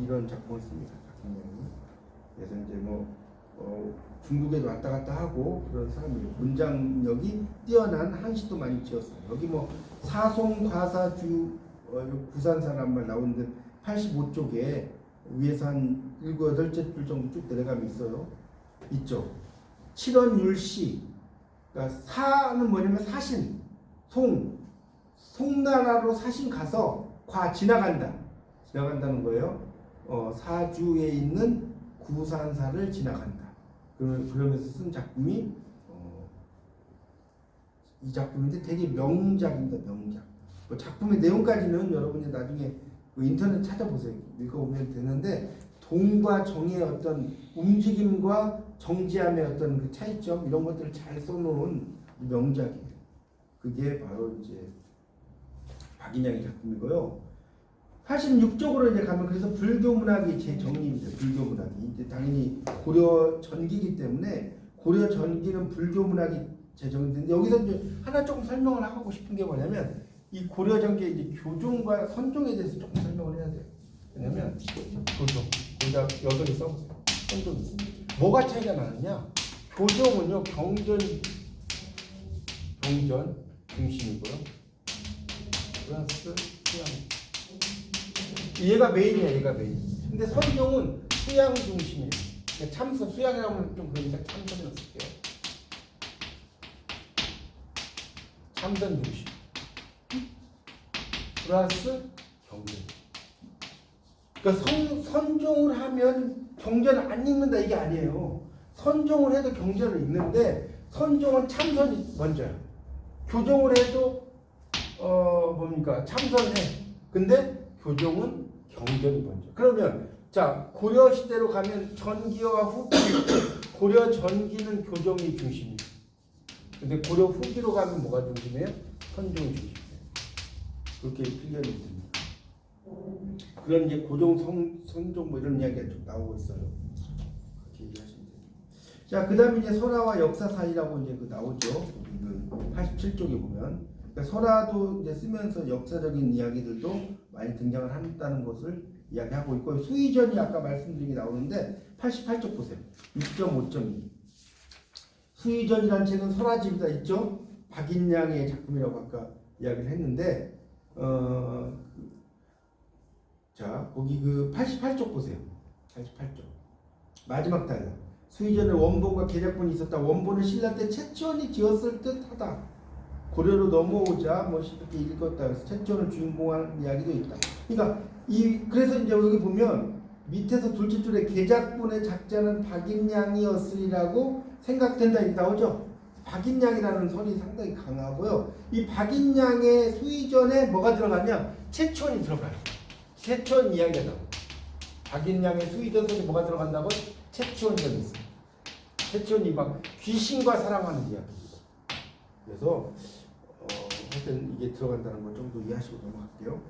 이런 작품을 씁니다. 박인양이. 그래서 이제 뭐 중국에도 왔다 갔다 하고 그런 사람이에요. 문장력이 뛰어난 한시도 많이 지었어요. 여기 뭐 사송 과사주 부산 사람만 나오는데 85쪽에 위에서 한 7, 8줄 정도 쭉 내려가면 있어요. 있죠. 7원 율시. 그러니까 사는 뭐냐면 사신. 송나라로 사신 가서 지나간다는 거예요. 사주에 있는 구산사를 지나간다. 그러면서 쓴 작품이 이 작품인데 되게 명작입니다. 명작. 그 작품의 내용까지는 여러분이 나중에 그 인터넷 찾아보세요. 읽어보면 되는데 동과 정의 어떤 움직임과 정지함의 어떤 그 차이점 이런 것들을 잘 써놓은 명작이에요. 그게 바로 이제 박인양의 작품이고요. 86쪽으로 이제 가면 그래서 불교 문학이 제 정리입니다. 불교 문학이 이제 당연히 고려 전기이기 때문에 고려 전기는 불교 문학이 제 정리인데 여기서 이제 하나 조금 설명을 하고 싶은 게 뭐냐면 이 고려 전기의 이제 교종과 선종에 대해서 조금 설명을 해야 돼요. 왜냐면 교종 여기다 여덟이 써보세요. 선종이 뭐가 차이가 나느냐? 교종은요 경전 중심이고요. 플러스 수양. 얘가 메인이야, 얘가 메인. 근데 선종은 수양 중심이에요. 참선, 수양이라면 좀 그러니까 참선을 쓸게요. 참선 중심. 플러스 경전. 그러니까 선종을 하면 경전을 안 읽는다 이게 아니에요. 선종을 해도 경전을 읽는데 선종은 참선이 먼저야. 교종을 해도 뭡니까 참선해. 근데 교종은 경전이 먼저. 그러면 자 고려 시대로 가면 전기와 후기. 고려 전기는 교종이 중심이에요. 근데 고려 후기로 가면 뭐가 중심이에요? 선종이 중심이에요. 그렇게 필연이 됩니다. 그런 이제 고종 선종 뭐 이런 이야기가 좀 나오고 있어요. 그렇게 얘기하시면 돼요. 자 그다음에 이제 설화와 역사사이라고 이제 그 나오죠. 87쪽에 보면. 그러니까 설화도 이제 쓰면서 역사적인 이야기들도 많이 등장을 한다는 것을 이야기하고 있고 수의전이 아까 말씀드린 게 나오는데 88쪽 보세요. 6.5.2 수의전이라는 책은 설화집이다 있죠. 박인양의 작품이라고 아까 이야기를 했는데 자 거기 그 88쪽 보세요. 88쪽 마지막 단락 수의전의 원본과 개작본이 있었다. 원본은 신라 때 최천이 지었을 듯하다. 고려로 넘어오자 뭐 이렇게 읽었다. 그래서 최천을 주인공한 이야기도 있다. 그러니까 그래서 이제 여기 보면 밑에서 둘째 줄에 개작본의 작자는 박인양이었으리라고 생각된다 이렇게 나오죠. 박인양이라는 설이 상당히 강하고요. 이 박인양의 수의전에 뭐가 들어가냐? 최천이 들어가요. 최천 이야기가 나와요. 박인양의 수의전 속에 뭐가 들어간다고? 최천이 있어요. 최천이 막 귀신과 사랑하는 이야기입니다. 그래서 하여튼 이게 들어간다는 걸 좀 더 이해하시고 넘어갈게요.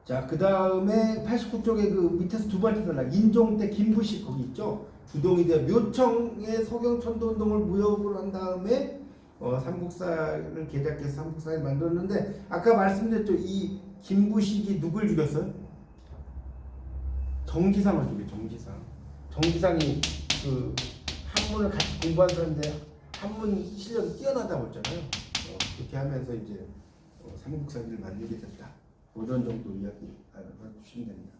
자, 그 다음에 89쪽에 그 밑에서 두 번째 단락 인종 때 김부식 거기 있죠. 주동이 되어 묘청의 서경천도 운동을 무역을 한 다음에 삼국사를 개작해서 삼국사를 만들었는데 아까 말씀드렸죠. 이 김부식이 누굴 죽였어요? 정지상을 죽였죠. 정지상이 그 한문을 같이 공부한 사람인데 한문 실력이 뛰어나다고 했잖아요. 그렇게 하면서 이제 삼국사기를 만들게 됐다. 이런 정도 이야기 알아주시면 됩니다.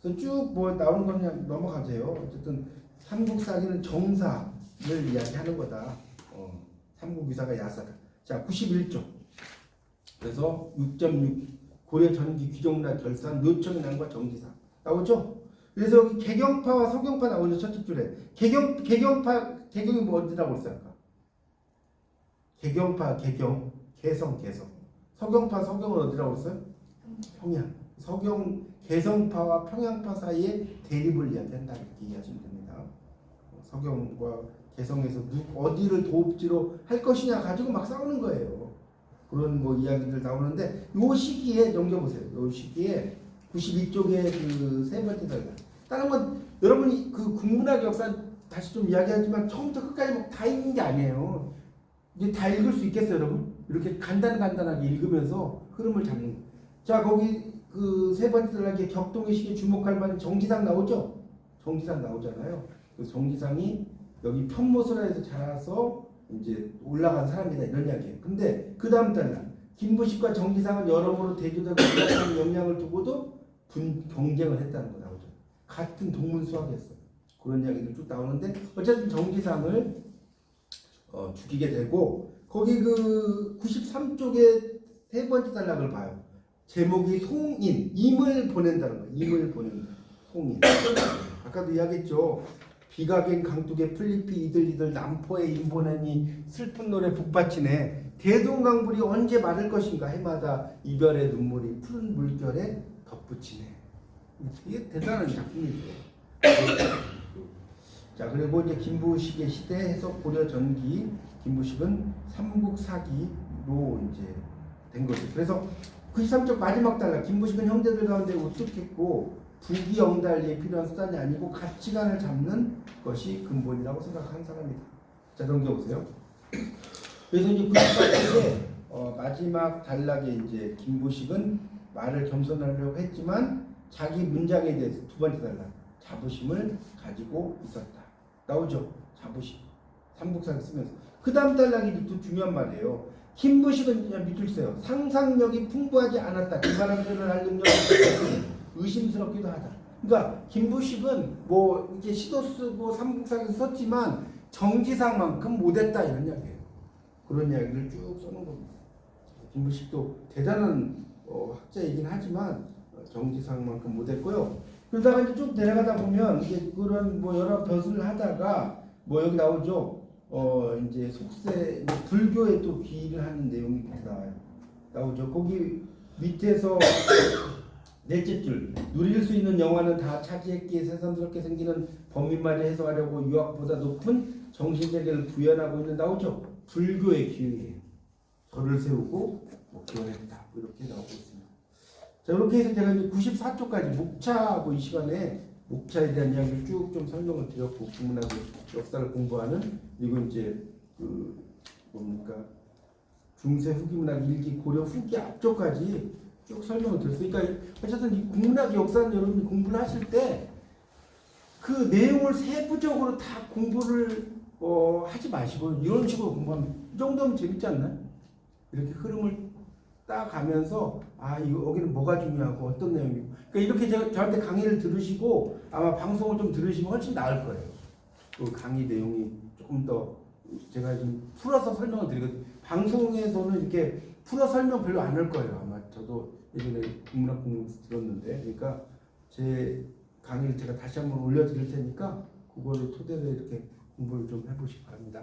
그래서 쭉 뭐 나오는 건 그냥 넘어가세요. 어쨌든 삼국사기는 정사를 이야기하는 거다. 삼국유사가 야사다. 자, 91쪽. 그래서 6.6 고려 전기 귀족문화 결산 묘청의 난과 정지사 나오죠. 그래서 여기 개경파와 서경파 나오죠. 첫째 줄에 개경이 뭐 어디라고 했어요? 개경파 개성 서경파 서경은 어디라고 했어요? 평양. 서경 개성파와 평양파 사이의 대립을 이야기한다 이렇게 이해하시면 됩니다. 서경과 개성에서 어디를 도읍지로 할 것이냐 가지고 막 싸우는 거예요. 그런 뭐 이야기들 나오는데 요 시기에 넘겨보세요. 요 시기에 92쪽에 그 세 번째 달라. 다른 건 여러분이 그 국문학 역사 다시 좀 이야기하지만 처음부터 끝까지 막 다 읽는 게 아니에요. 이제 다 읽을 수 있겠어요, 여러분? 이렇게 간단하게 읽으면서 흐름을 잡는 거예요. 자, 거기 그 세 번째 단락에 격동의 시기에 주목할 만한 정지상 나오죠? 정지상 나오잖아요. 그 정지상이 여기 편모선에서 자라서 이제 올라간 사람이다 이런 이야기예요. 근데 그 다음 단락 김부식과 정지상은 여러모로 대조되고 올라가는 역량을 두고도 경쟁을 했다는 거 나오죠. 같은 동문수학이었어요. 그런 이야기들 쭉 나오는데 어쨌든 정지상을 죽이게 되고 거기 그 93쪽에 세 번째 단락을 봐요. 제목이 송인, 임을 보낸다는 거예요. 임을 보낸다. 송인. 아까도 이야기했죠. 비가갱 강둑에 플리피 이들이들 남포에 임보내니 슬픈 노래 북받치네. 대동강불이 언제 마를 것인가 해마다 이별의 눈물이 푸른 물결에 덧붙이네. 이게 대단한 작품이죠. 자, 그리고 이제 김부식의 시대 해석 고려 전기 김부식은 삼국사기로 이제 된 거죠. 그래서 93쪽 마지막 단락 김부식은 형제들 가운데 우뚝했고 부귀영달리에 필요한 수단이 아니고 가치관을 잡는 것이 근본이라고 생각한 사람이다. 자, 넘겨보세요. 그래서 이제 98쪽에 마지막 단락에 이제 김부식은 말을 겸손하려고 했지만 자기 문장에 대해서 두 번째 단락 자부심을 가지고 있었다. 나오죠? 자부심. 삼국사를 쓰면서. 그 다음 단락이 또 중요한 말이에요. 김부식은 밑줄 쳐요. 상상력이 풍부하지 않았다. 기발함들을 할 능력이 의심스럽기도 하다. 그러니까 김부식은 뭐 이렇게 시도 쓰고 삼국사를 썼지만 정지상만큼 못했다 이런 이야기예요. 그런 이야기를 쭉 써놓은 겁니다. 김부식도 대단한 학자이긴 하지만 정지상만큼 못했고요. 그러다가 이제 쭉 내려가다 보면 이제 그런 뭐 여러 벼슬을 하다가 뭐 여기 나오죠. 이제 속세 이제 불교에 또 기일을 하는 내용이 나오죠. 거기 밑에서 넷째 줄 누릴 수 있는 영화는 다 차지했기에 새삼스럽게 생기는 범인마저 해소하려고 유학보다 높은 정신세계를 구현하고 있는 나오죠. 불교의 기회예요. 절을 세우고 뭐 기원했다 이렇게 나오고 있습니다. 자, 이렇게 해서 제가 이제 94쪽까지 목차하고 이 시간에 목차에 대한 이야기를 쭉 좀 설명을 드렸고 국문학의 역사를 공부하는 그리고 이제 그 뭡니까 중세 후기문학 일기 고려 후기 앞쪽까지 쭉 설명을 드렸어요. 그러니까 어쨌든 이 국문학 역사는 여러분이 공부를 하실 때 그 내용을 세부적으로 다 공부를 하지 마시고 이런 식으로 공부하면 이 정도면 재밌지 않나요? 이렇게 흐름을 따가면서 여기는 뭐가 중요하고 어떤 내용이고 그러니까 이렇게 저한테 강의를 들으시고 아마 방송을 좀 들으시면 훨씬 나을 거예요. 그 강의 내용이 조금 더 제가 좀 풀어서 설명을 드리거든요. 방송에서는 이렇게 풀어 설명 별로 안 할 거예요. 아마 저도 예전에 국문학 공부 들었는데 그러니까 제 강의를 제가 다시 한번 올려드릴 테니까 그거를 토대로 이렇게 공부를 좀 해보시기 바랍니다.